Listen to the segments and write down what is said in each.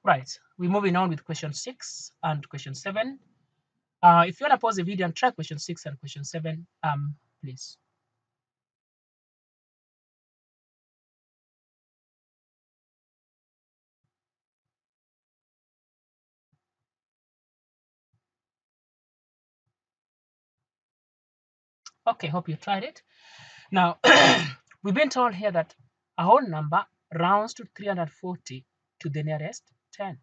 Right, we're moving on with question 6 and question 7. If you want to pause the video and try question 6 and question 7, please. Okay, hope you tried it. Now, we've been told here that a whole number rounds to 340 to the nearest 10.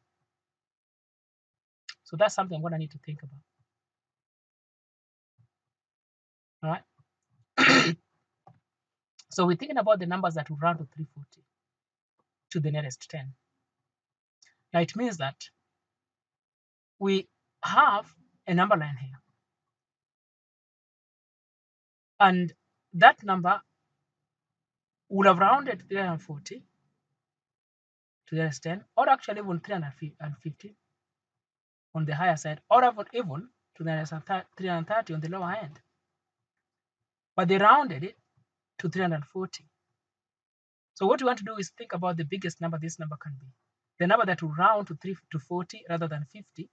So that's something I'm going to need to think about. All right. So we're thinking about the numbers that will round to 340 to the nearest 10. Now it means that we have a number line here. And that number would have rounded 340 to the nearest 10, or actually even 350 on the higher side, or even to the nearest 330 on the lower end. But they rounded it to 340. So what we want to do is think about the biggest number this number can be. The number that will round to 40 rather than 50,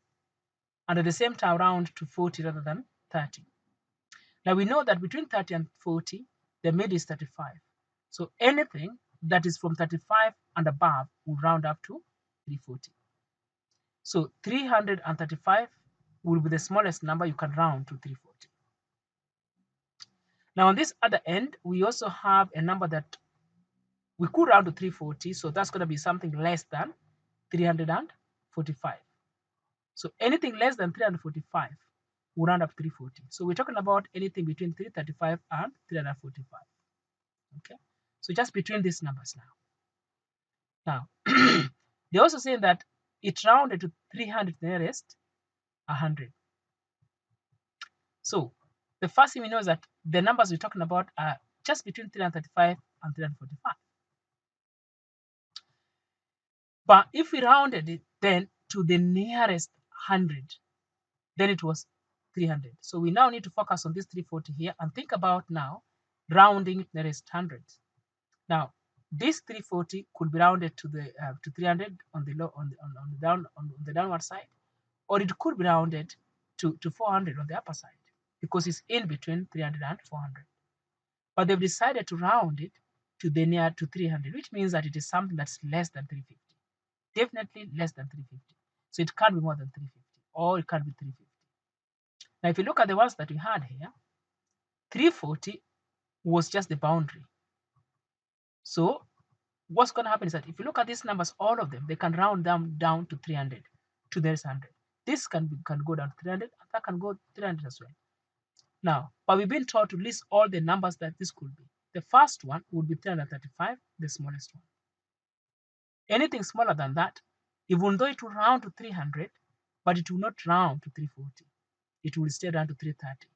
and at the same time round to 40 rather than 30. Now we know that between 30 and 40, the mid is 35. So anything that is from 35 and above will round up to 340. So 335 will be the smallest number you can round to 340. Now on this other end, we also have a number that we could round to 340, so that's going to be something less than 345. So anything less than 345 will round up to 340. So we're talking about anything between 335 and 345. Okay, so just between these numbers now. Now, they're also saying that it rounded to 300 nearest 100. So the first thing we know is that the numbers we're talking about are just between 335 and 345. But if we rounded it then to the nearest 100, then it was 300. So we now need to focus on this 340 here and think about now rounding it nearest 100. Now, this 340 could be rounded to 300 on the low on the downward side, or it could be rounded to 400 on the upper side because it's in between 300 and 400. But they've decided to round it to the near to 300, which means that it is something that's less than 350. Definitely less than 350. So it can't be more than 350, or it can't be 350. Now, if you look at the ones that we had here, 340 was just the boundary. So what's going to happen is that if you look at these numbers, all of them, they can round them down to 300, to the 100. This can go down to 300, and that can go 300 as well. Now, but we've been taught to list all the numbers that this could be. The first one would be 335, the smallest one. Anything smaller than that, even though it will round to 300, but it will not round to 340. It will stay down to 330.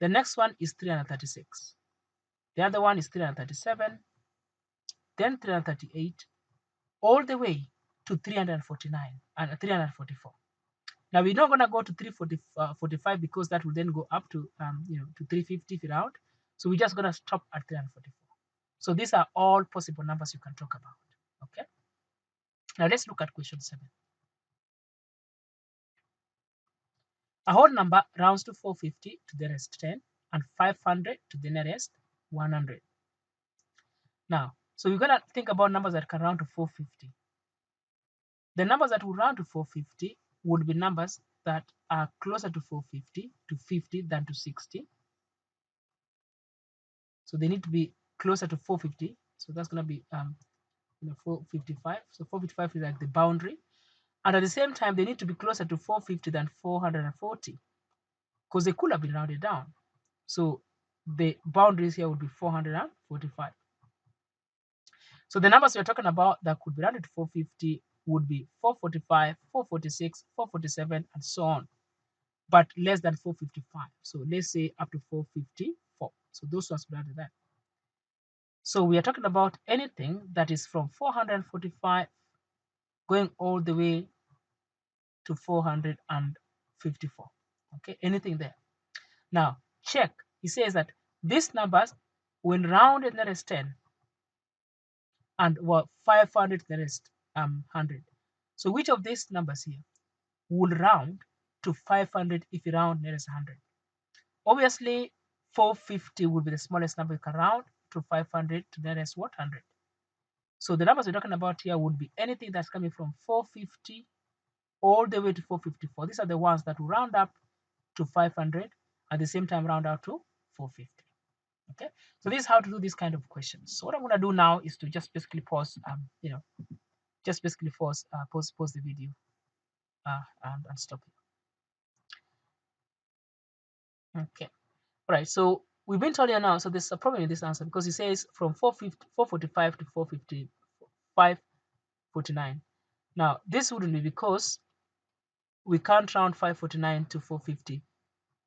The next one is 336. The other one is 337, then 338, all the way to 349 and 344. Now we're not going to go to 345 because that will then go up to to 350 if you're out. So we're just going to stop at 344. So these are all possible numbers you can talk about. Okay. Now let's look at question 7. A whole number rounds to 450 to the nearest 10 and 500 to the nearest 100. Now, so we're going to think about numbers that can round to 450. The numbers that will round to 450 would be numbers that are closer to 450 to 50 than to 60. So they need to be closer to 450. So that's going to be 455. So 455 is like the boundary. And at the same time, they need to be closer to 450 than 440 because they could have been rounded down. So the boundaries here would be 445. So the numbers we're talking about that could be rounded to 450 would be 445, 446, 447, and so on, but less than 455. So let's say up to 454. So those ones would add that. So we are talking about anything that is from 445 going all the way to 454. Okay, anything there. Now check. He says that these numbers, when rounded nearest 10 and 500 nearest 100, So which of these numbers here will round to 500 if you round nearest 100? Obviously, 450 will be the smallest number you can round to 500 to the nearest what? 100. So the numbers we're talking about here would be anything that's coming from 450 all the way to 454. These are the ones that will round up to 500 at the same time round out to 450. Okay, so this is how to do this kind of questions. So what I'm going to do now is to just basically pause, just basically pause the video and stop it. Okay, all right. So we've been told here now. So there's a problem in this answer because it says from 445 to 549. Now this wouldn't be because we can't round 549 to 450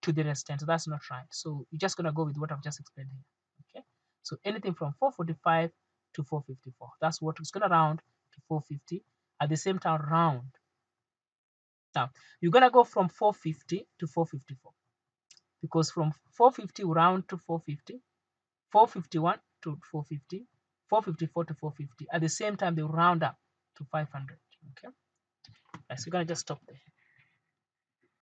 to the nearest 10. So that's not right. So you're just gonna go with what I've just explained here. Okay. So anything from 445 to 454. That's what it's gonna round to 450. At the same time, round. Now you're gonna go from 450 to 454 because from 450 round to 450, 451 to 450, 454 to 450. At the same time, they round up to 500. Okay. Right, so you're gonna just stop there.